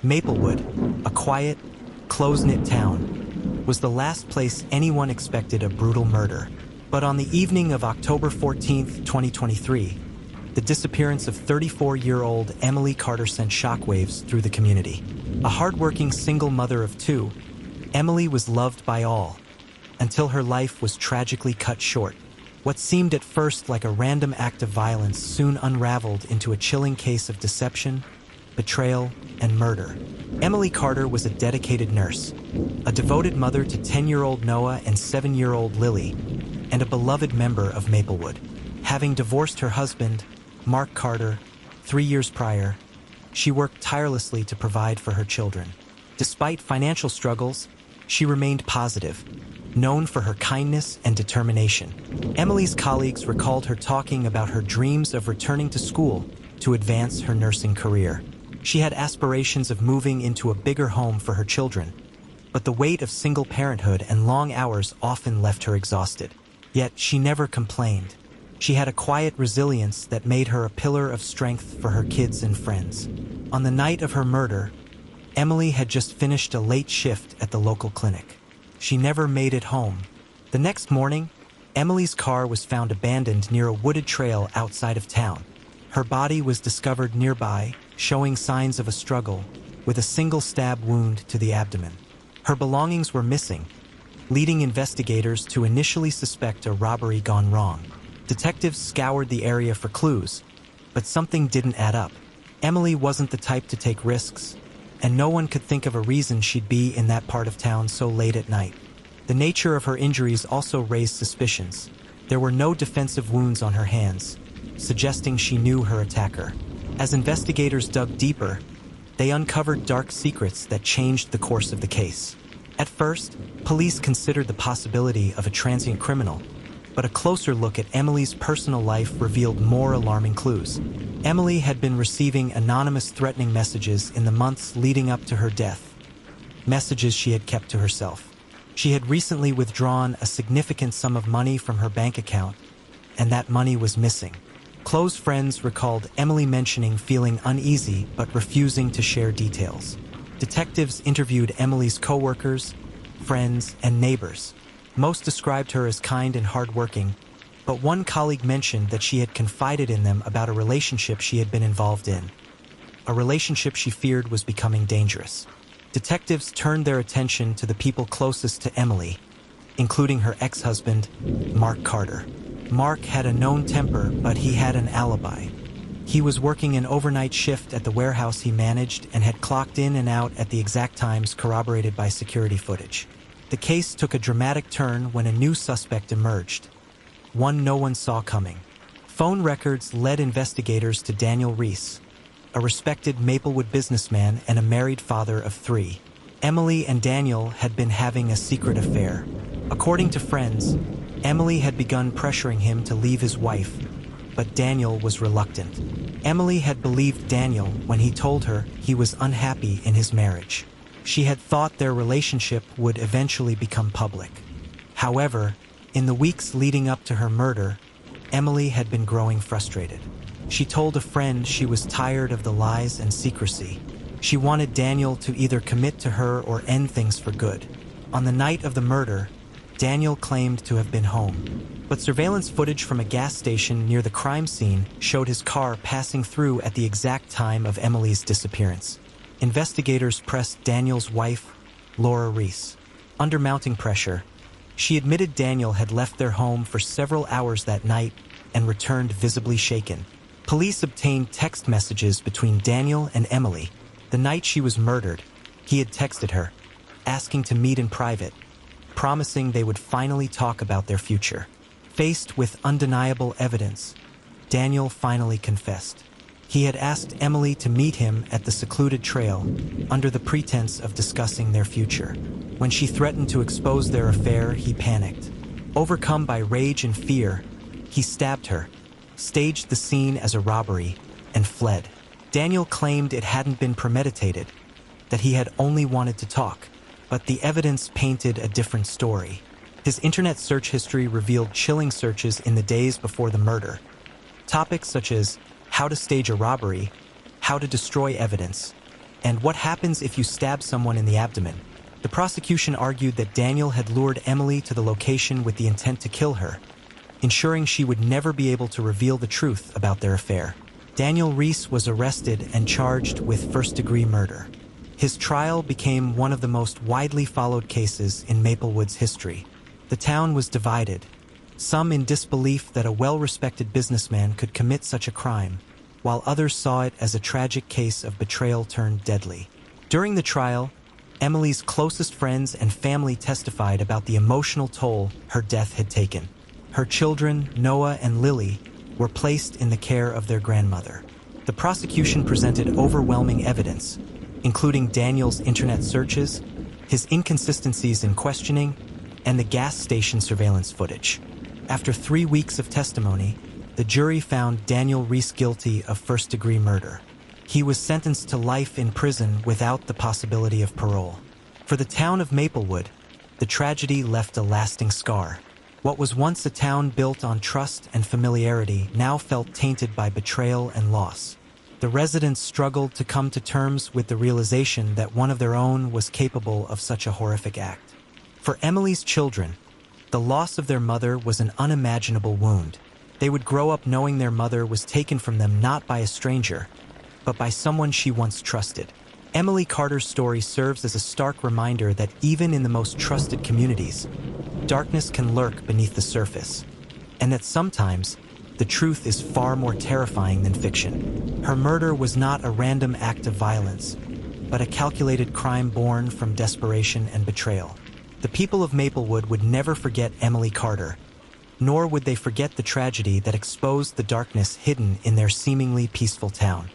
Maplewood, a quiet, close-knit town, was the last place anyone expected a brutal murder. But on the evening of October 14th, 2023, the disappearance of 34-year-old Emily Carter sent shockwaves through the community. A hardworking single mother of two, Emily was loved by all, until her life was tragically cut short. What seemed at first like a random act of violence soon unraveled into a chilling case of deception, betrayal, and murder. Emily Carter was a dedicated nurse, a devoted mother to 10-year-old Noah and 7-year-old Lily, and a beloved member of Maplewood. Having divorced her husband, Mark Carter, 3 years prior, she worked tirelessly to provide for her children. Despite financial struggles, she remained positive, known for her kindness and determination. Emily's colleagues recalled her talking about her dreams of returning to school to advance her nursing career. She had aspirations of moving into a bigger home for her children, but the weight of single parenthood and long hours often left her exhausted. Yet she never complained. She had a quiet resilience that made her a pillar of strength for her kids and friends. On the night of her murder, Emily had just finished a late shift at the local clinic. She never made it home. The next morning, Emily's car was found abandoned near a wooded trail outside of town. Her body was discovered nearby, showing signs of a struggle, with a single stab wound to the abdomen. Her belongings were missing, leading investigators to initially suspect a robbery gone wrong. Detectives scoured the area for clues, but something didn't add up. Emily wasn't the type to take risks, and no one could think of a reason she'd be in that part of town so late at night. The nature of her injuries also raised suspicions. There were no defensive wounds on her hands, suggesting she knew her attacker. As investigators dug deeper, they uncovered dark secrets that changed the course of the case. At first, police considered the possibility of a transient criminal, but a closer look at Emily's personal life revealed more alarming clues. Emily had been receiving anonymous threatening messages in the months leading up to her death, messages she had kept to herself. She had recently withdrawn a significant sum of money from her bank account, and that money was missing. Close friends recalled Emily mentioning feeling uneasy but refusing to share details. Detectives interviewed Emily's coworkers, friends, and neighbors. Most described her as kind and hardworking, but one colleague mentioned that she had confided in them about a relationship she had been involved in, a relationship she feared was becoming dangerous. Detectives turned their attention to the people closest to Emily, including her ex-husband, Mark Carter. Mark had a known temper, but he had an alibi. He was working an overnight shift at the warehouse he managed and had clocked in and out at the exact times corroborated by security footage. The case took a dramatic turn when a new suspect emerged, one no one saw coming. Phone records led investigators to Daniel Reese, a respected Maplewood businessman and a married father of 3. Emily and Daniel had been having a secret affair. According to friends, Emily had begun pressuring him to leave his wife, but Daniel was reluctant. Emily had believed Daniel when he told her he was unhappy in his marriage. She had thought their relationship would eventually become public. However, in the weeks leading up to her murder, Emily had been growing frustrated. She told a friend she was tired of the lies and secrecy. She wanted Daniel to either commit to her or end things for good. On the night of the murder, Daniel claimed to have been home, but surveillance footage from a gas station near the crime scene showed his car passing through at the exact time of Emily's disappearance. Investigators pressed Daniel's wife, Laura Reese. Under mounting pressure, she admitted Daniel had left their home for several hours that night and returned visibly shaken. Police obtained text messages between Daniel and Emily. The night she was murdered, he had texted her, asking to meet in private, promising they would finally talk about their future. Faced with undeniable evidence, Daniel finally confessed. He had asked Emily to meet him at the secluded trail under the pretense of discussing their future. When she threatened to expose their affair, he panicked. Overcome by rage and fear, he stabbed her, staged the scene as a robbery, and fled. Daniel claimed it hadn't been premeditated, that he had only wanted to talk, but the evidence painted a different story. His internet search history revealed chilling searches in the days before the murder. Topics such as how to stage a robbery, how to destroy evidence, And what happens if you stab someone in the abdomen? The prosecution argued that Daniel had lured Emily to the location with the intent to kill her, ensuring she would never be able to reveal the truth about their affair. Daniel Reese was arrested and charged with first-degree murder. His trial became one of the most widely followed cases in Maplewood's history. The town was divided, some in disbelief that a well-respected businessman could commit such a crime, while others saw it as a tragic case of betrayal turned deadly. During the trial, Emily's closest friends and family testified about the emotional toll her death had taken. Her children, Noah and Lily, were placed in the care of their grandmother. The prosecution presented overwhelming evidence, including Daniel's internet searches, his inconsistencies in questioning, and the gas station surveillance footage. After 3 weeks of testimony, the jury found Daniel Reese guilty of first-degree murder. He was sentenced to life in prison without the possibility of parole. For the town of Maplewood, the tragedy left a lasting scar. What was once a town built on trust and familiarity now felt tainted by betrayal and loss. The residents struggled to come to terms with the realization that one of their own was capable of such a horrific act. For Emily's children, the loss of their mother was an unimaginable wound. They would grow up knowing their mother was taken from them not by a stranger, but by someone she once trusted. Emily Carter's story serves as a stark reminder that even in the most trusted communities, darkness can lurk beneath the surface, and that sometimes the truth is far more terrifying than fiction. Her murder was not a random act of violence, but a calculated crime born from desperation and betrayal. The people of Maplewood would never forget Emily Carter, nor would they forget the tragedy that exposed the darkness hidden in their seemingly peaceful town.